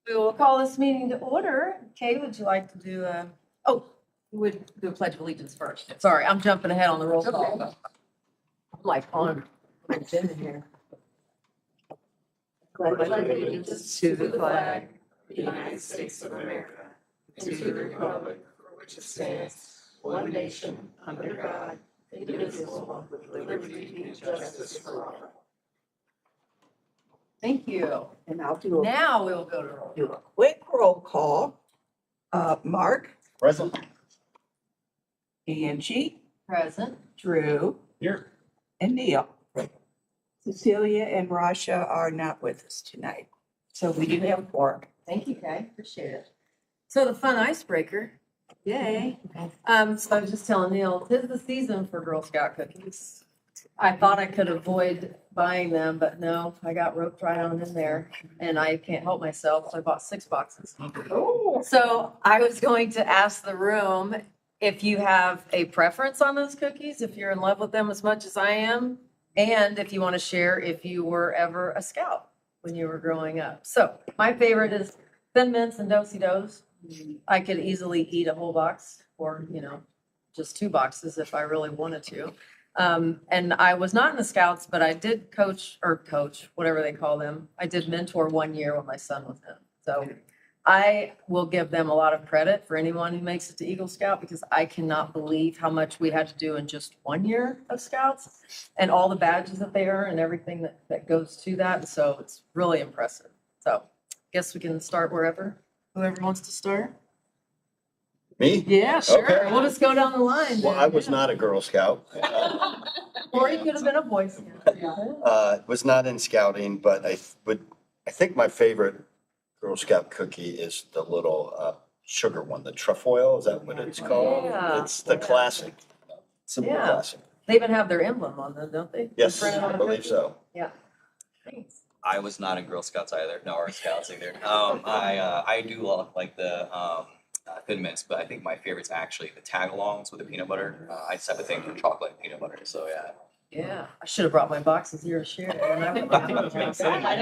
We will call this meeting to order. Kay, would you like to do we'd do a pledge of allegiance first. Sorry, I'm jumping ahead on the roll call. I'm like on the agenda here. Pledge allegiance to the flag of the United States of America, and to the republic for which it stands, one nation, under God, indivisible, with liberty and justice for all. Thank you. And I'll do Now we will go to roll. a quick roll call. Mark, Present. Angie, Present. Drew, Here. and Neil. Cecilia and Rasha are not with us tonight, so we do have four. Thank you, Kay. Appreciate it. So the fun icebreaker. Yay. So I was just telling Neil, 'tis the season for Girl Scout cookies. I thought I could avoid buying them, but no, I got roped right on in there and I can't help myself. So I bought 6 boxes. So I was going to ask the room if you have a preference on those cookies, if you're in love with them as much as I am, and if you want to share if you were ever a scout when you were growing up. So my favorite is Thin Mints and Do-si-dos. I could easily eat a whole box or, just 2 boxes if I really wanted to. And I was not in the scouts, but I did coach, whatever they call them. I did mentor 1 year when my son was in. So I will give them a lot of credit for anyone who makes it to Eagle Scout because I cannot believe how much we had to do in just 1 year of scouts and all the badges that they earn and everything that goes to that. So it's really impressive. So guess we can start wherever, whoever wants to start. Me? Yeah, sure. Okay. We'll just go down the line. Well, then. I was Yeah. not a Girl Scout. Or you could have been a Boy Scout. Was not in scouting, but I think my favorite Girl Scout cookie is the little sugar one, the trefoil, is that what it's called? Yeah. It's the classic, simple Yeah. classic. They even have their emblem on them, don't they? Yes, Printed on I the believe cookie. so. Yeah. Thanks. I was not in Girl Scouts either, or Scouts either. I do like the Thin Mints, but I think my favorite's actually the Tagalongs with the peanut butter. I just have a thing for chocolate and peanut butter, so yeah. Yeah, I should have brought my boxes here to share. And I would I was gonna say. I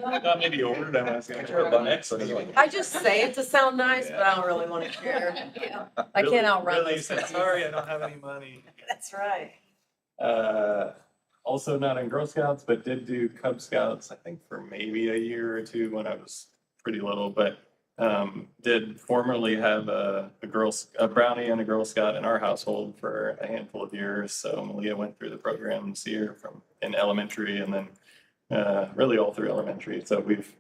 I thought maybe you ordered them. I was gonna try next. I just say it to sound nice, but I don't really want to share. I can't outrun Really, those said, cookies. sorry, I don't have any money. That's right. Also not in Girl Scouts, but did do Cub Scouts, I think for maybe a year or two when I was pretty little, but did formerly have a brownie and a Girl Scout in our household for a handful of years. So Malia went through the programs here in elementary and then really all through elementary. So we've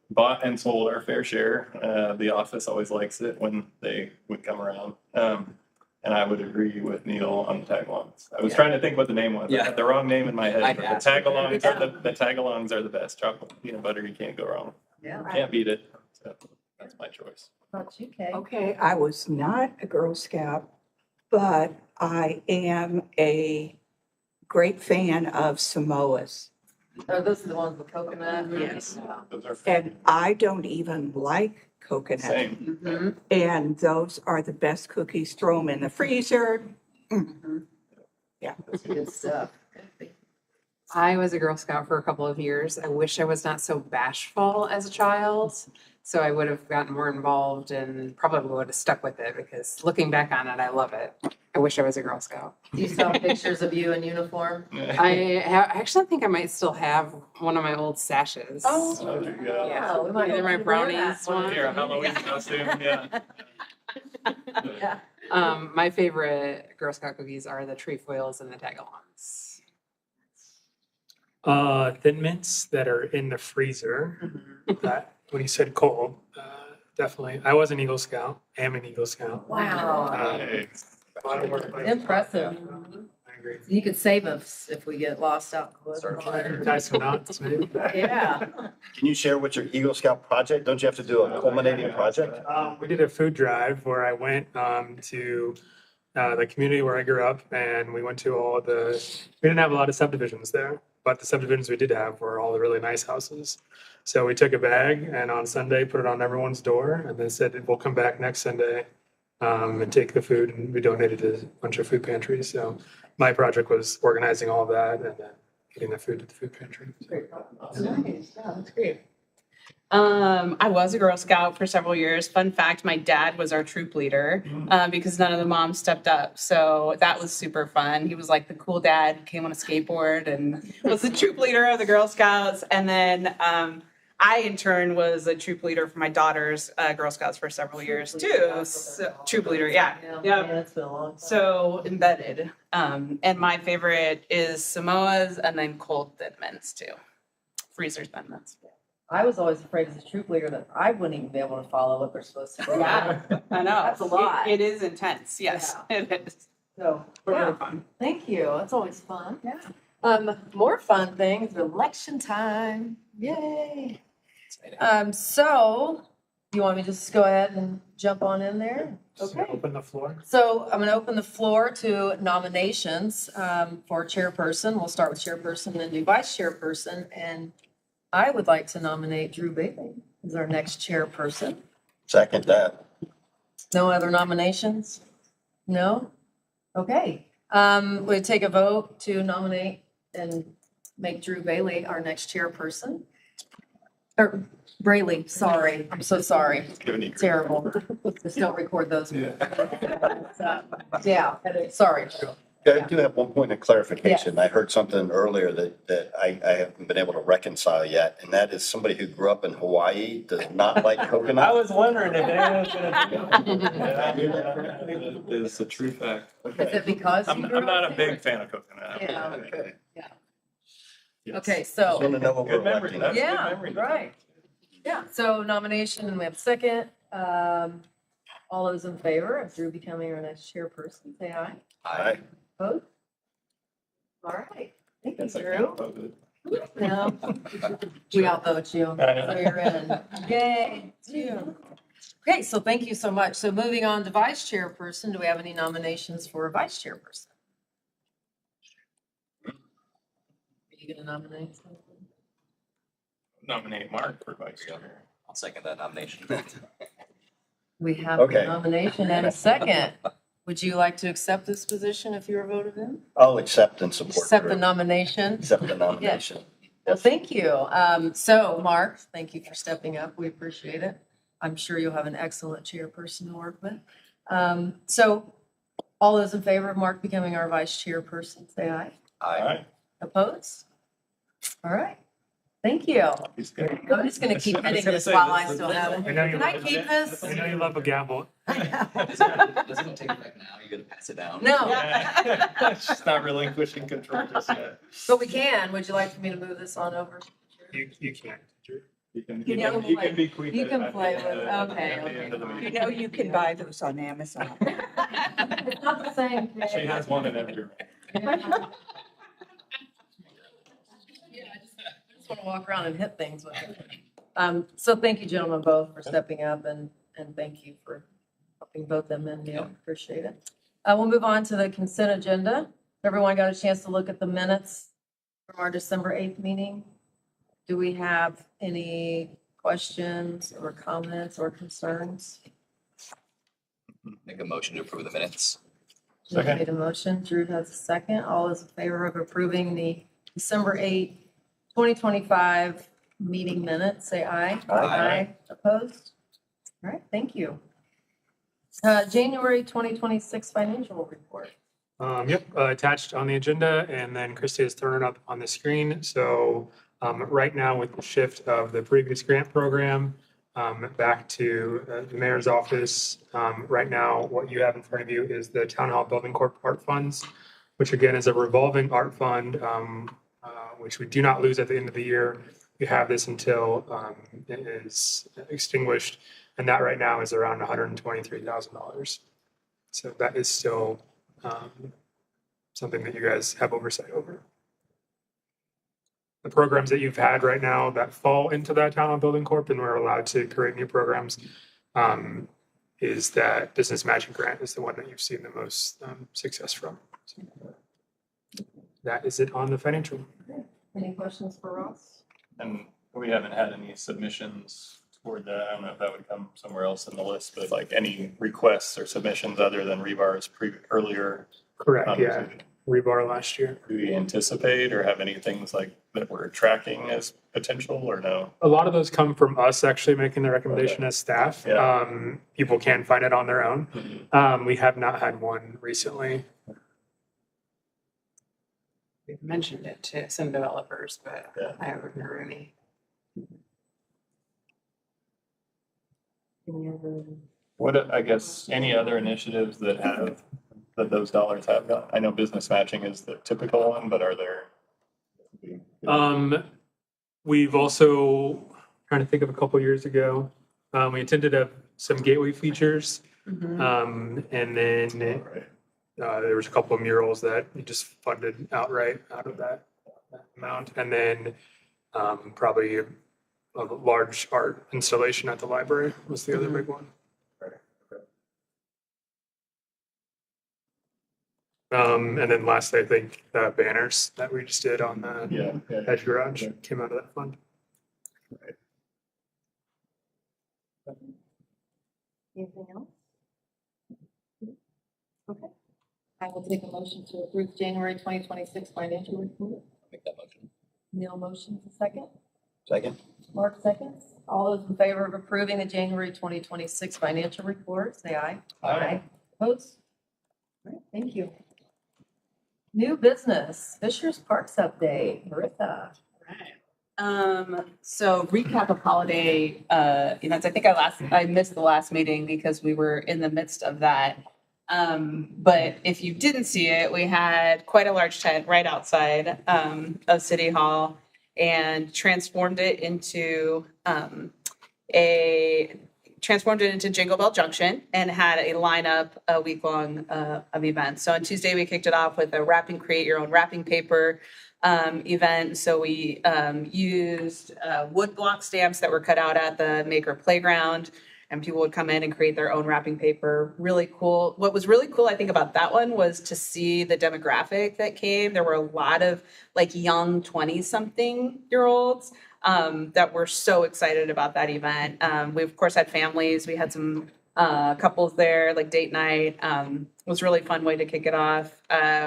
bought and sold our fair share. The office always likes it when they would come around. And I would agree with Neil on the tagalongs. I was trying to think what the name was. I had the wrong name in my head. I'd But ask. the tagalongs are the best. Chocolate peanut butter, you can't go wrong. Yeah. Can't beat it. So that's my choice. How about you, Kay? Okay, I was not a Girl Scout, but I am a great fan of Samoas. Oh, those are the ones with coconut? Yes. Those are And I don't even like coconut. same. Mhm. And those are the best cookies. Throw them in the freezer. Good stuff. I was a Girl Scout for a couple of years. I wish I was not so bashful as a child. So I would have gotten more involved and probably would have stuck with it because looking back on it, I love it. I wish I was a Girl Scout. Do you still have pictures of you in uniform? I actually think I might still have one of my old sashes. Oh, there you go. Yeah. we might Either my have to wear that brownies one. Here, a Halloween costume, yeah. Yeah. My favorite Girl Scout cookies are the trefoils and the tagalongs. Thin mints that are in the freezer. That when you said cold, definitely. I was an Eagle Scout. Am an Eagle Scout. Wow. Hey, A lot of work. Impressive. I agree. You could save us if we get lost out. in the woods. Certified. Tie some knots, maybe. Yeah. Can you share what's your Eagle Scout project? Don't you have to do a culminating project? We did a food drive where I went to the community where I grew up, and we went to all the. We didn't have a lot of subdivisions there, but the subdivisions we did have were all the really nice houses. So we took a bag and on Sunday put it on everyone's door, and then said we'll come back next Sunday and take the food, and we donated to a bunch of food pantries. So my project was organizing all of that and then getting the food to the food pantry. Nice. Yeah, that's great. I was a Girl Scout for several years. Fun fact, my dad was our troop leader because none of the moms stepped up. So that was super fun. He was like the cool dad, came on a skateboard and was the troop leader of the Girl Scouts. And then I, in turn, was a troop leader for my daughter's Girl Scouts for several years too. So, troop leader, yeah. Yeah, it's been a long time. So embedded. And my favorite is Samoa's and then cold Thin Mints too. Freezer Thin Mints. I was always afraid as a troop leader that I wouldn't even be able to follow what they're supposed to do. Yeah, I know. That's a lot. It is intense. Yes, it is. So, Really yeah, fun. thank you. That's always fun. Yeah. More fun things, election time. Yay. So you want me to just go ahead and jump on in there? Okay. Open the floor. So I'm going to open the floor to nominations for chairperson. We'll start with chairperson and then do vice chairperson. And I would like to nominate Drew Bailey as our next chairperson. Second that. No other nominations? No? Okay. We take a vote to nominate and make Drew Bailey our next chairperson. Or Brayley, sorry. I'm so sorry. Giving you- Terrible. Just don't record those. Yeah. Yeah, sorry. I do have one point of clarification. I heard something earlier that I haven't been able to reconcile yet, and that is somebody who grew up in Hawaii does not like I coconut. was wondering if anyone was gonna do that. It's a true fact. Is it because? I'm you grew not up a there? big fan of coconut. Yeah. Yes. Okay, Just so, want to know what we're Good memory. electing. That's good yeah, memory. right. Yeah, so nomination, and we have a second. All those in favor of Drew becoming our next chairperson, say aye. Aye. Opposed? All right, thank you, Guess I Drew. can't vote it. No, we outvote you, I know. so you're in. Yay, it's you. Okay, so thank you so much. So moving on to vice chairperson, do we have any nominations for vice chairperson? Are you gonna nominate something? Nominate Mark for vice chair. I'll second that nomination. We have a Okay. nomination and a second. Would you like to accept this position if you were voted in? I'll accept and support. Accept the Drew. nomination? Accept the nomination. Well, thank you. So Mark, thank you for stepping up. We appreciate it. I'm sure you'll have an excellent chairperson to work with. So all those in favor of Mark becoming our vice chairperson, say aye. Aye. Opposed? All right. Thank you. He's good. I'm just gonna keep I was hitting gonna this say, while I this- still this- have I it. know you Can I love keep this? I know you love a gamble. Doesn't it take effect now? You gotta pass it down. No, Yeah. She's not relinquishing control just yet. but we can. Would you like for me to move this on over? You can't. Drew. You can, You you know, can, you like, can be quick. you can at play the with- end of- okay, at the okay, end of the fine. You meeting. know, you can buy those on Amazon. It's not the same. She has one in every room. Yeah, I just want to walk around and hit things with it. So thank you, gentlemen, both for stepping up and thank you for helping vote them in, Neil. Appreciate it. We'll move on to the consent agenda. Everyone got a chance to look at the minutes from our December 8th meeting? Do we have any questions or comments or concerns? Make a motion to approve the minutes. Drew Second. made a motion. Drew has a second. All those in favor of approving the December 8th, 2025 meeting minutes, say aye. Aye. Opposed? All right, thank you. January 2026 financial report. Attached on the agenda, and then Christie has thrown it up on the screen. So right now, with the shift of the previous grant program back to the mayor's office, right now, what you have in front of you is the Town Hall Building Corp. Art Funds, which again is a revolving art fund, which we do not lose at the end of the year. We have this until it is extinguished, and that right now is around $123,000. So that is still something that you guys have oversight over. The programs that you've had right now that fall into that Town Hall Building Corp. And we're allowed to create new programs is that Business Matching Grant is the one that you've seen the most success from. So that is it on the financial. Any questions for Ross? And we haven't had any submissions toward that. I don't know if that would come somewhere else in the list, but like any requests or submissions other than Rebar's earlier. Correct, yeah. conversation. Rebar last year. Do we anticipate or have any things like that we're tracking as potential or no? A lot of those come from us actually making the recommendation as staff. Yeah. People can find it on their own. We have not had one recently. We've mentioned it to some developers, but Yeah. I haven't heard any. What, I guess, any other initiatives that those dollars have gone? I know business matching is the typical one, but are there? We've also, trying to think of a couple years ago, we intended to have some gateway features. And then Right. there was a couple of murals that we just funded outright out of that amount. And then probably a large art installation at the library was the other big one. And then lastly, I think the banners that we just did on the Yeah. Edge Garage came out of that fund. Anything else? Okay. I will take a motion to approve January 2026 financial report. Make that motion. Neil motions a second. Second? Mark seconds. All those in favor of approving the January 2026 financial report, say aye. Aye. Opposed? All right, thank you. New business, Fisher's Parks update, Marissa. So recap of holiday events. I think I missed the last meeting because we were in the midst of that. But if you didn't see it, we had quite a large tent right outside of City Hall and transformed it into Jingle Bell Junction and had a lineup a week long of events. So on Tuesday, we kicked it off with a wrapping, create your own wrapping paper event. So we used wood block stamps that were cut out at the Maker Playground, and people would come in and create their own wrapping paper. Really cool. What was really cool, I think, about that one was to see the demographic that came. There were a lot of like young 20-something-year-olds that were so excited about that event. We of course had families. We had some couples there, like date night. It was a really fun way to kick it off.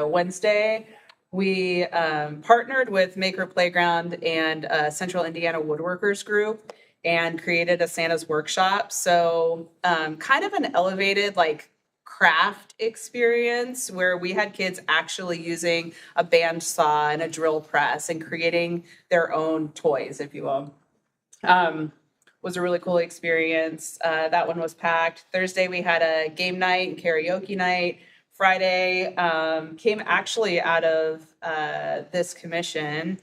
Wednesday, we partnered with Maker Playground and Central Indiana Woodworkers Group and created a Santa's workshop. So kind of an elevated like craft experience where we had kids actually using a band saw and a drill press and creating their own toys, if you will. Was a really cool experience. That one was packed. Thursday, we had a game night and karaoke night. Friday came actually out of this commission.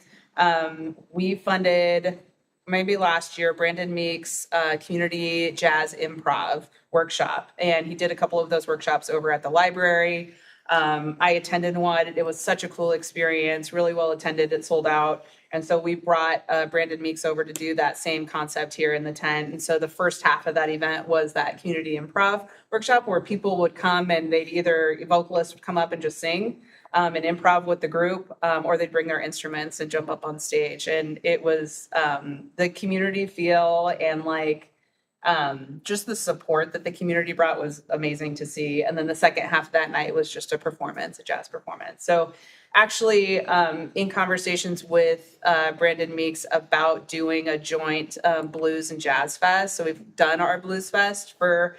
We funded, maybe last year, Brandon Meeks Community Jazz Improv workshop. And he did a couple of those workshops over at the library. I attended one. It was such a cool experience, really well attended. It sold out. And so we brought Brandon Meeks over to do that same concept here in the tent. And so the first half of that event was that community improv workshop where people would come and they'd either, vocalists would come up and just sing and improv with the group, or they'd bring their instruments and jump up on stage. And it was the community feel and like just the support that the community brought was amazing to see. And then the second half of that night was just a performance, a jazz performance. So actually in conversations with Brandon Meeks about doing a joint blues and jazz fest. So we've done our blues fest for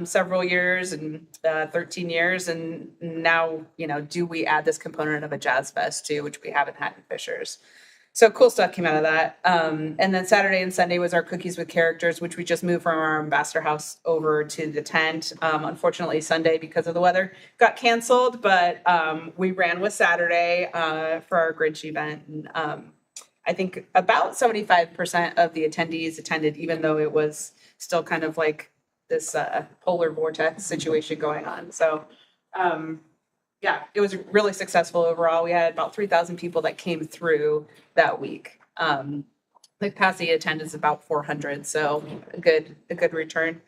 several years and 13 years. And now, do we add this component of a jazz fest too, which we haven't had in Fishers. So cool stuff came out of that. And then Saturday and Sunday was our Cookies with Characters, which we just moved from our ambassador house over to the tent. Unfortunately, Sunday, because of the weather, got canceled, but we ran with Saturday for our Grinch event. And I think about 75% of the attendees attended, even though it was still kind of like this polar vortex situation going on. So yeah, it was really successful overall. We had about 3,000 people that came through that week. The capacity attendance is about 400, so a good return.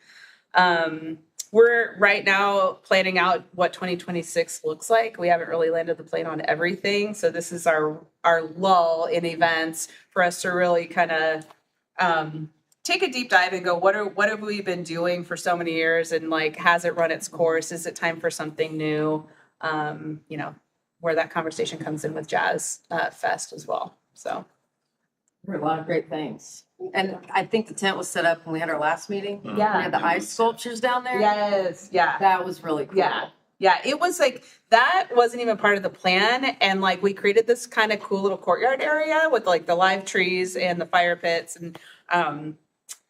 We're right now planning out what 2026 looks like. We haven't really landed the plane on everything, so this is our lull in events for us to really kind of take a deep dive and go, what have we been doing for so many years, and like, has it run its course? Is it time for something new? Where that conversation comes in with Jazz Fest as well. So, There were a lot of great things. And I think the tent was set up when we had our last meeting. We yeah. had the ice sculptures down there. Yes, yeah. That was really cool. Yeah. Yeah, it was like that wasn't even part of the plan, and like we created this kind of cool little courtyard area with like the live trees and the fire pits, and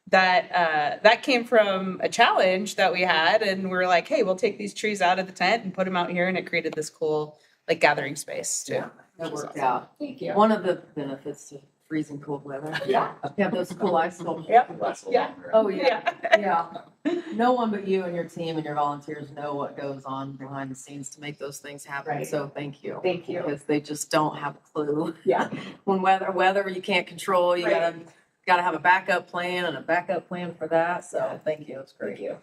that came from a challenge that we had, and we were like, hey, we'll take these trees out of the tent and put them out here, and it created this cool like gathering space too. Yeah, that worked out. Thank you. One of the benefits of freezing cold weather. Yeah. You have those cool ice sculptures. Yep. Last a little Yeah. longer. Oh, yeah. Yeah. Yeah. No one but you and your team and your volunteers know what goes on behind the scenes to make those things happen. Right. So thank you. Thank you. Because they just don't have a clue. Yeah. When weather you can't control, you Right. gotta have a backup plan and a backup plan for that. So thank you. It's great. Thank you.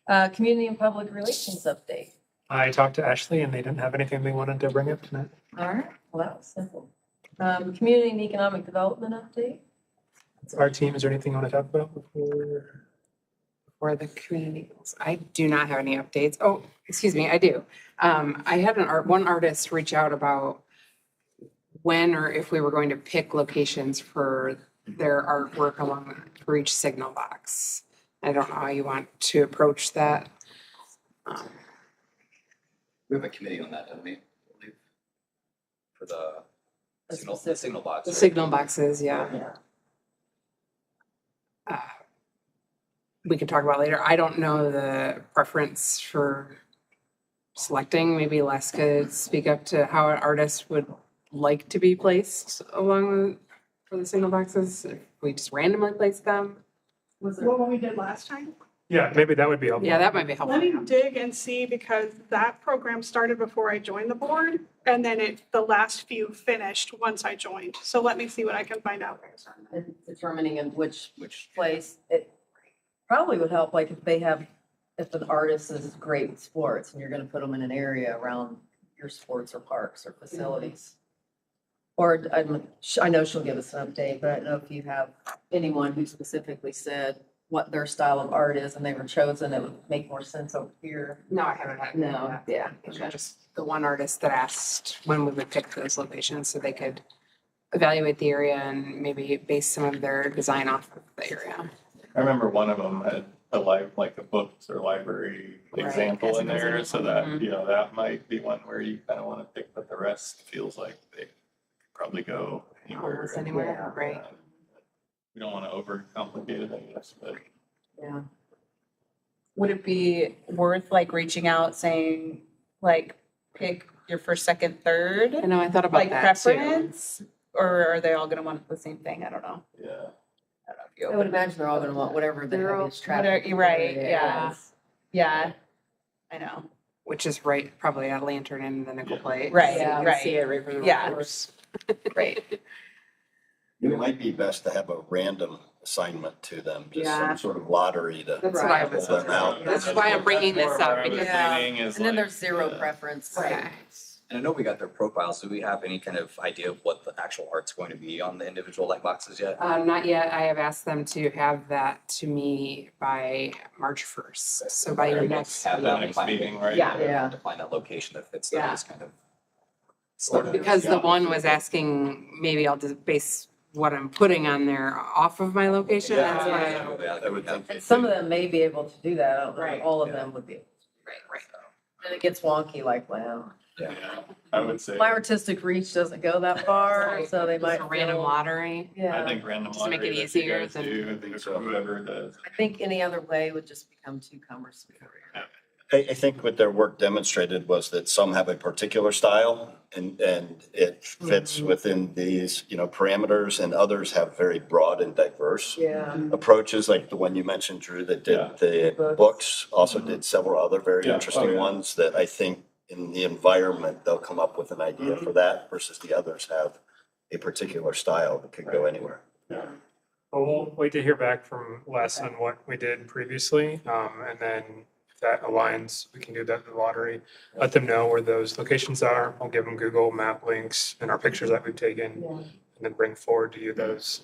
Yeah. Community and public relations update. I talked to Ashley and they didn't have anything they wanted to bring up tonight. All right. Well, that was simple. Community and economic development update. Our team, is there anything you want to talk about before? For the community goals. I do not have any updates. Oh, excuse me, I do. I had one artist reach out about when or if we were going to pick locations for their artwork along for each signal box. I don't know how you want to approach that. We have a committee on that, don't we? I believe? For the signal box. The right? signal boxes, yeah. Yeah. We can talk about later. I don't know the preference for selecting. Maybe Les could speak up to how an artist would like to be placed for the signal boxes. If we just randomly place them. Was it? What we did last time. Yeah, maybe that would be helpful. Yeah, that might be helpful. Let me dig and see, because that program started before I joined the board, and then the last few finished once I joined. So let me see what I can find out. And determining in which place, it probably would help, like if an artist is great with sports and you're gonna put them in an area around your sports or parks or facilities. Or I know she'll give us an update, but I don't know if you have anyone who specifically said what their style of art is and they were chosen, it would make more sense over here. No, I haven't had. No, yeah. Just the one artist that asked when we would pick those locations so they could evaluate the area and maybe base some of their design off of the area. I remember one of them had like a books or library Right, example as in an there, so that, example. that might be one where you kind of want to pick, but the rest feels like they could probably go anywhere. Almost anywhere, right? We don't want to overcomplicate it, I guess, but. Yeah. Would it be worth like reaching out saying like pick your first, second, third? I know, I thought about Like that too. preference? Or are they all gonna want the same thing? I don't know. Yeah. I don't know if you I would open. imagine they're all gonna want whatever the They're all- heaviest traffic. You're right, area yeah. is. Yeah, I know. Which is right, probably at Lantern and the Nickel Plate. Right, So you can right. See it right from the Yeah. course. Right. It might be best to have a random assignment to them, just Yeah. some sort of lottery to. That's what I Right. was. Pull them out. That's why I'm bringing this up, That's more because- where I was leaning is And then like, there's zero preference. Okay. And I know we got their profiles. Do we have any kind of idea of what the actual art's going to be on the individual light boxes yet? Not yet. I have asked them to have that to me by March 1st. So by your next Have The that next defined. meeting, right? Yeah. Yeah. To find that location that fits Yeah. those kind of. sort of- Because the one was asking, maybe I'll just base what I'm putting on there off of my location. That's why. Yeah, I would think. And some of them may be able to do that. I don't know. Right. All of them would be. Right. And it gets wonky, like, wow, Yeah, I would say, my artistic reach doesn't go that far, so they might. Just a random feel- lottery. I Yeah, think random Just to make it lottery that you easier guys than- do, I think whoever does. I think any other way would just become too cumbersome. I think what their work demonstrated was that some have a particular style and it fits within these, parameters, and others have very broad and diverse Yeah. approaches, like the one you mentioned, Drew, that Yeah. did the books, also did several other very Yeah. Oh, interesting yeah. ones that I think in the environment, they'll come up with an idea for that versus the others have a particular style that could go anywhere. Well, we'll wait to hear back from Les on what we did previously. And then if that aligns, we can do that in the lottery. Let them know where those locations are. I'll give them Google map links and our pictures that we've taken, Yeah. and then bring forward to you those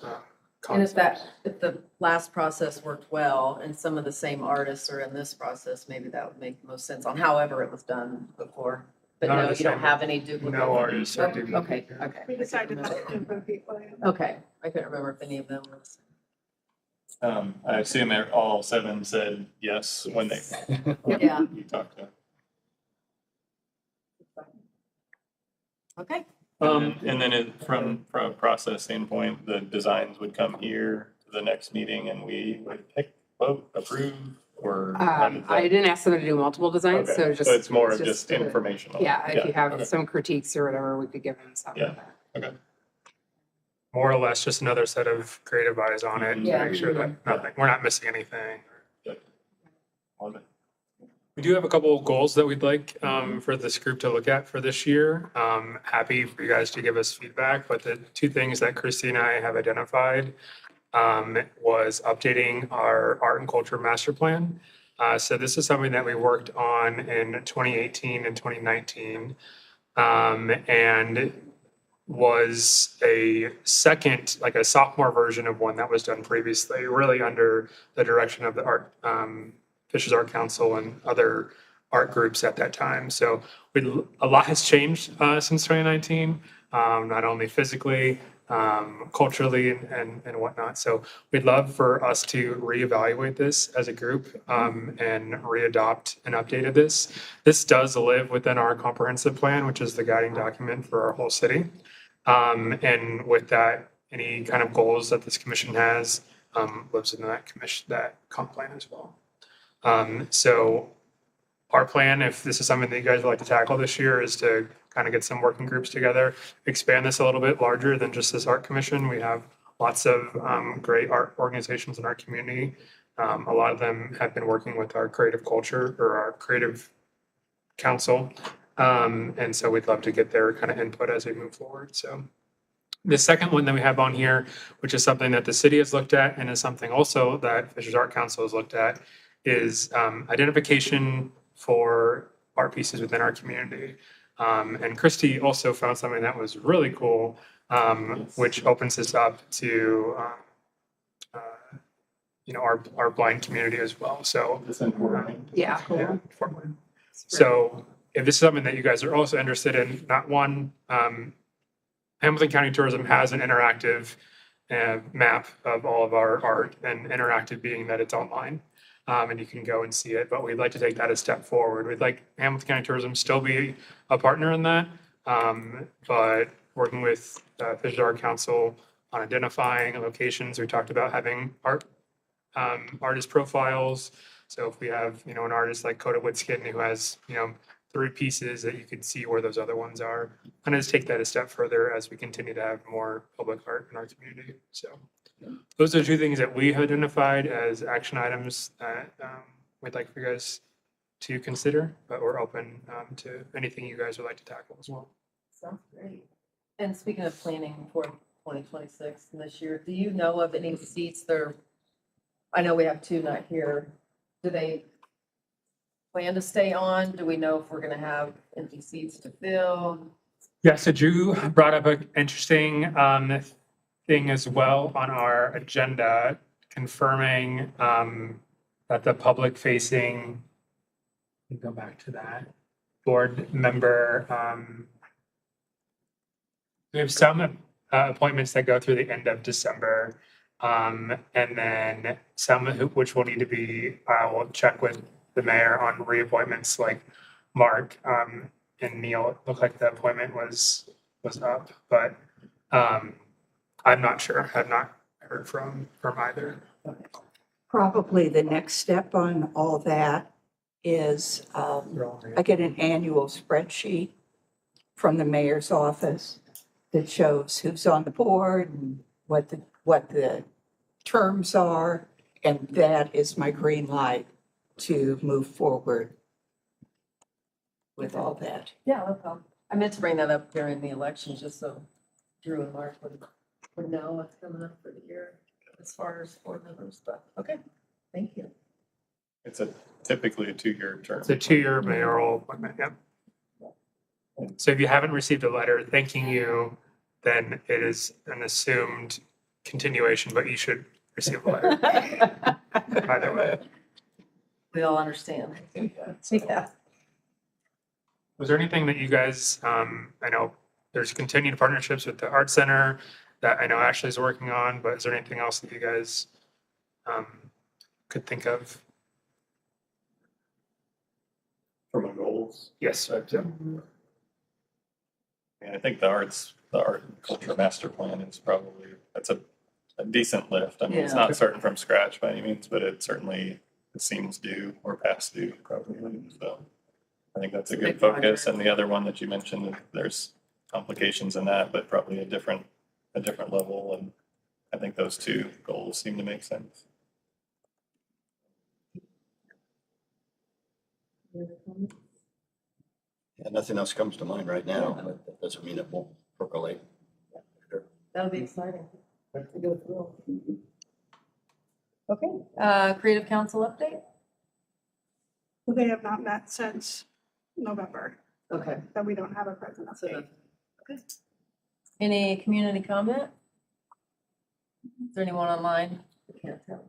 And if concepts. if the last process worked well and some of the same artists are in this process, maybe that would make the most sense on however it was done before. But None of no, the you don't same. have any duplicate. No artists are doing. Okay, okay. We decided not to repeat plan. Okay, I couldn't remember if any of them was. I assume all 7 said yes when they, Yeah, you talked to. okay. And then from a process standpoint, the designs would come here to the next meeting and we would pick, vote, approve, or? how does I that- didn't ask them to do multiple designs, Okay, so just. it's more of it's just uh, informational. Yeah, if you have okay. some critiques or whatever, we could give them some. Yeah. More or less just another set of creative eyes on it to Yeah. make sure that nothing, we're not missing anything. Love it. We do have a couple of goals that we'd like for this group to look at for this year. Happy for you guys to give us feedback, but the 2 things that Christy and I have identified was updating our art and culture master plan. So this is something that we worked on in 2018 and 2019. And was a second, like a sophomore version of one that was done previously, really under the direction of the art, Fishers Art Council and other art groups at that time. So a lot has changed since 2019, not only physically, culturally and whatnot. So we'd love for us to reevaluate this as a group and readopt an update of this. This does live within our comprehensive plan, which is the guiding document for our whole city. And with that, any kind of goals that this commission has lives in that comp plan as well. So our plan, if this is something that you guys would like to tackle this year, is to kind of get some working groups together, expand this a little bit larger than just this art commission. We have lots of great art organizations in our community. A lot of them have been working with our creative culture or our creative council. And so we'd love to get their kind of input as we move forward. So the second one that we have on here, which is something that the city has looked at and is something also that Fishers Art Council has looked at, is identification for art pieces within our community. And Christy also found something that was really cool, which opens this up to our blind community as well. So It's important. Yeah. yeah, formally. So if this is something that you guys are also interested in, not one, Hamilton County Tourism has an interactive map of all of our art, and interactive being that it's online. And you can go and see it, but we'd like to take that a step forward. We'd like Hamilton County Tourism still be a partner in that, but working with Fishers Art Council on identifying locations. We talked about having artist profiles. So if we have, an artist like Coda Woodskin who has, 3 pieces, that you could see where those other ones are, and just take that a step further as we continue to have more public art in our community. So those are 2 things that we have identified as action items that we'd like for you guys to consider, but we're open to anything you guys would like to tackle as well. Sounds great. And speaking of planning for 2026 and this year, do you know of any seats that are, I know we have 2 not here. Do they plan to stay on? Do we know if we're gonna have empty seats to fill? Yeah, so Drew brought up an interesting thing as well on our agenda, confirming that the public facing, let me go back to that, board member, we have some appointments that go through the end of December. And then some which will need to be, we'll check with the mayor on reappointments like Mark and Neil. It looked like the appointment was up, but I'm not sure. I've not heard from either. Probably the next step on all that is I get an annual spreadsheet from the mayor's office that shows who's on the board and what the terms are, and that is my green light to move forward with all that. Yeah, no problem. I meant to bring that up during the election, just so Drew and Mark would know what's coming up for the year as far as board members, but okay, thank you. It's typically a 2-year term. It's a 2-year mayoral appointment, yep. So if you haven't received a letter thanking you, then it is an assumed continuation, but you should receive a letter either way. We all understand. Yeah. Was there anything that you guys, I know there's continued partnerships with the Art Center that I know Ashley's working on, but is there anything else that you guys could think of? For my goals. Yes. Yeah. And I think the art and culture master plan is probably, that's a decent lift. I mean, it's Yeah. not starting from scratch by any means, but it certainly, it seems due or past due probably. So I think that's a It's a good big focus. project. And the other one that you mentioned, there's complications in that, but probably a different level. And I think those two goals seem to make sense. Yeah, nothing else comes to mind right now, but that doesn't mean it won't percolate. That'll be exciting to go through. Okay, Creative Council update? They have not met since November, Okay. that we don't have a present update. Okay. Any community comment? Is there anyone online? I can't tell.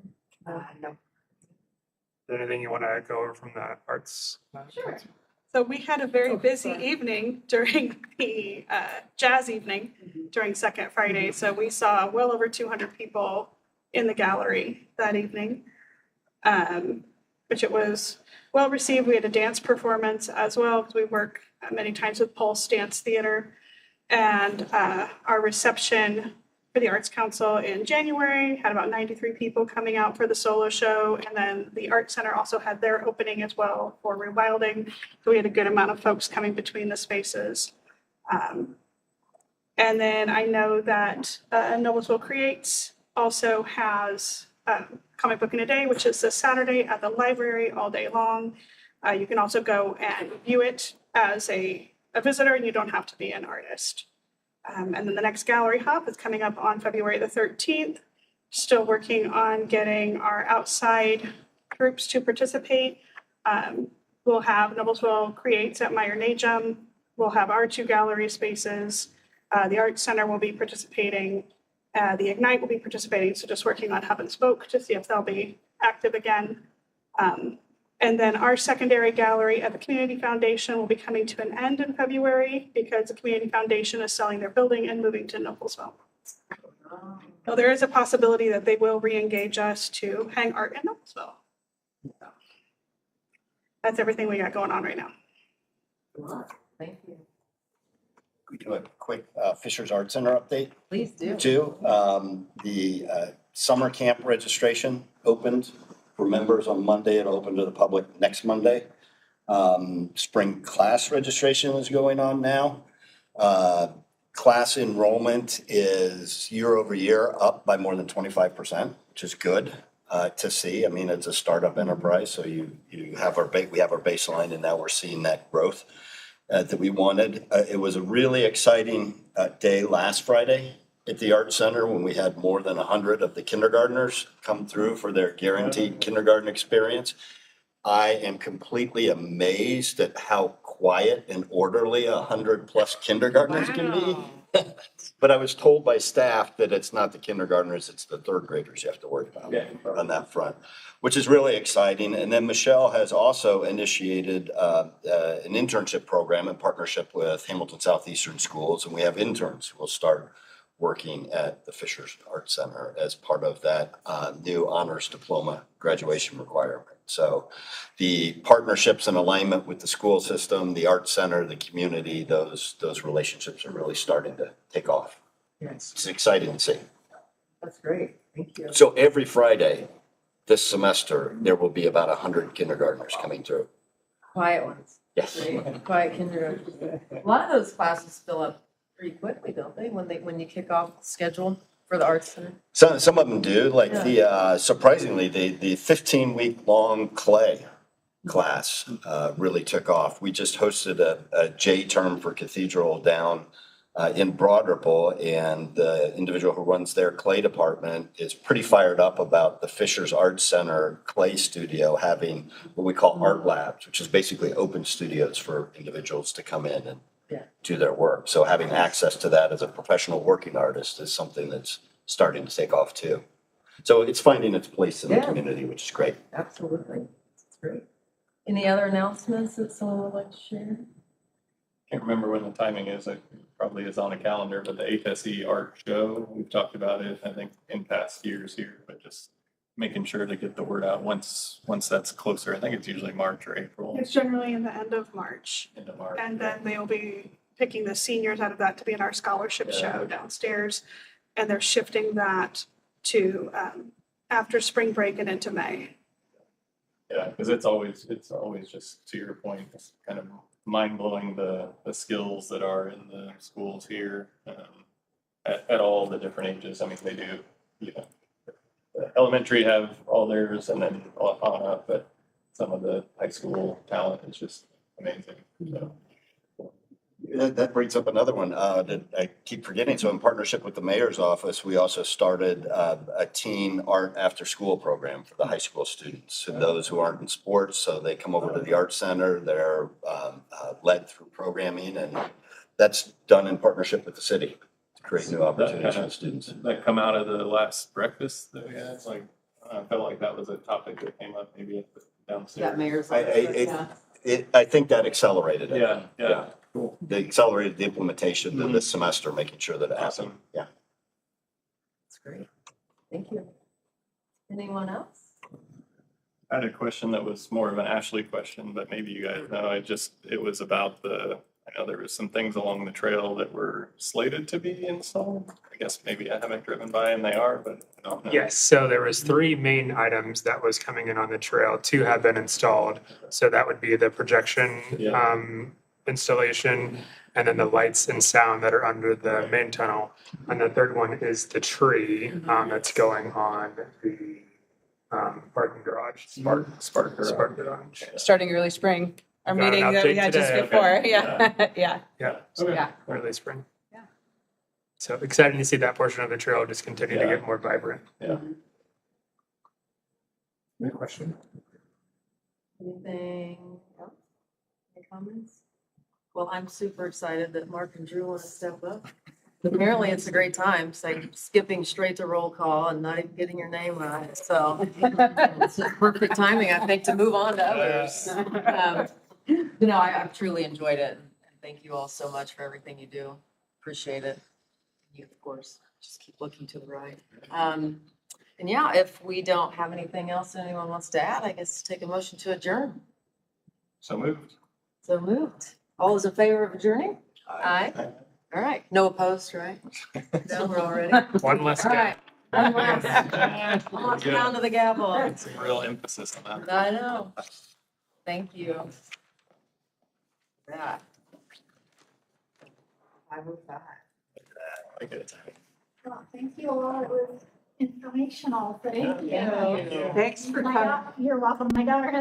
No. Is there anything you want to go over from the arts? Sure. So we had a very Oh, busy sorry. evening during the jazz evening during Second Friday. So we saw well over 200 people in the gallery that evening, which it was well received. We had a dance performance as well because we work many times with Pulse Dance Theater. And our reception for the Arts Council in January had about 93 people coming out for the solo show. And then the Art Center also had their opening as well for Rewilding. So we had a good amount of folks coming between the spaces. And then I know that Noblesville Creates also has Comic Book in a Day, which is this Saturday at the library all day long. You can also go and view it as a visitor, and you don't have to be an artist. And then the next gallery hop is coming up on February the 13th. Still working on getting our outside groups to participate. We'll have Noblesville Creates at Meyer Najum. We'll have our 2 gallery spaces. The Arts Center will be participating. The Ignite will be participating. So just working on Hub and Spoke to see if they'll be active again. And then our secondary gallery at the Community Foundation will be coming to an end in February because the Community Foundation is selling their building and moving to Noblesville. So there is a possibility that they will re-engage us to hang art in Noblesville. That's everything we got going on right now. Thank you. We do a quick Fishers Art Center update Please do. too. The summer camp registration opened for members on Monday. It'll open to the public next Monday. Spring class registration is going on now. Class enrollment is year over year up by more than 25%, which is good to see. I mean, it's a startup enterprise, so you have we have our baseline, and now we're seeing that growth that we wanted. It was a really exciting day last Friday at the Art Center when we had more than 100 of the kindergartners come through for their guaranteed kindergarten experience. I am completely amazed at how quiet and orderly 100+ kindergartners can be. But I was told by staff that it's not the kindergartners, it's the third graders you have to worry about on that front, which is really exciting. And then Michelle has also initiated an internship program in partnership with Hamilton Southeastern Schools, and we have interns who will start working at the Fishers Art Center as part of that new honors diploma graduation requirement. So the partnerships and alignment with the school system, the art center, the community, those relationships are really starting to take off. Yes. It's exciting to see. That's great. Thank you. So every Friday this semester, there will be about 100 kindergartners coming through. Quiet ones. Yes. Great. Quiet kindergarten. A lot of those classes fill up pretty quickly, don't they, when you kick off the schedule for the Arts Center? Some of them do, like the, surprisingly, the 15-week long clay class really took off. We just hosted a J term for Cathedral down in Broad Ripple, and the individual who runs their clay department is pretty fired up about the Fishers Arts Center clay studio having what we call art labs, which is basically open studios for individuals to come in and do their work. So having access to that as a professional working artist is something that's starting to take off too. So it's finding its place in the community, which is great. Absolutely. That's great. Any other announcements that someone would like to share? can't remember when the timing is, it probably is on a calendar, but the HSE art show, we've talked about it, I think, in past years here, but just making sure to get the word out once that's closer. I think it's usually March or April, It's generally in the end of March. into March. And then they'll be picking the seniors out of that to be in our scholarship show downstairs. And they're shifting that to after spring break and into May. Yeah, because it's always just, to your point, it's kind of mind blowing the skills that are in the schools here at all the different ages. I mean, they do, you know, the elementary have all theirs and then on up, but some of the high school talent is just amazing. So, That brings up another one that I keep forgetting. So in partnership with the mayor's office, we also started a teen art after-school program for the high school students. So those who aren't in sports, so they come over to the art center, they're led through programming, and that's done in partnership with the city to create new opportunities for the students. that come out of the last breakfast that we had, like, I felt like that was a topic that came up maybe at the downstairs. That mayor's. I think that accelerated it. Yeah, cool. They accelerated the implementation of this semester, making sure that it happened. Awesome. Yeah. That's great. Thank you. Anyone else? I had a question that was more of an Ashley question, but maybe you guys know, it was about I know there was some things along the trail that were slated to be installed. I guess maybe I haven't driven by and they are, but I don't know. Yes, so there was 3 main items that was coming in on the trail. 2 have been installed. So that would be the projection Yeah. installation and then the lights and sound that are under the main tunnel. And the third one is the tree that's going on the parking garage. Spark Garage. Starting early spring, our Got an meeting that we update had just today. before, yeah. Yeah, Okay. Yeah. early spring. Yeah. So exciting to see that portion of the trail just continue to Yeah. get more vibrant. Yeah. Good question. Anything else? Any comments? Well, I'm super excited that Mark and Drew want to step up. Apparently, it's a great time. It's like skipping straight to roll call and not even getting your name right. So it's just perfect timing, I think, to move on to others. I've truly enjoyed it. And thank you all so much for everything you do. Appreciate it. You, of course, just keep looking to the right. And yeah, if we don't have anything else anyone wants to add, I guess take a motion to adjourn. So moved. So moved. All those in favor of adjourning? Aye. All right. No opposed, right? No, we're all ready. One less All guy. right. One last. Almost down to the gavel. Some real emphasis on that. I know. Thank you. Yeah. 5:05. I get it. Well, thank you all. It was informational. Thank you. Thank you. Thanks for My coming. You're welcome. My daughter has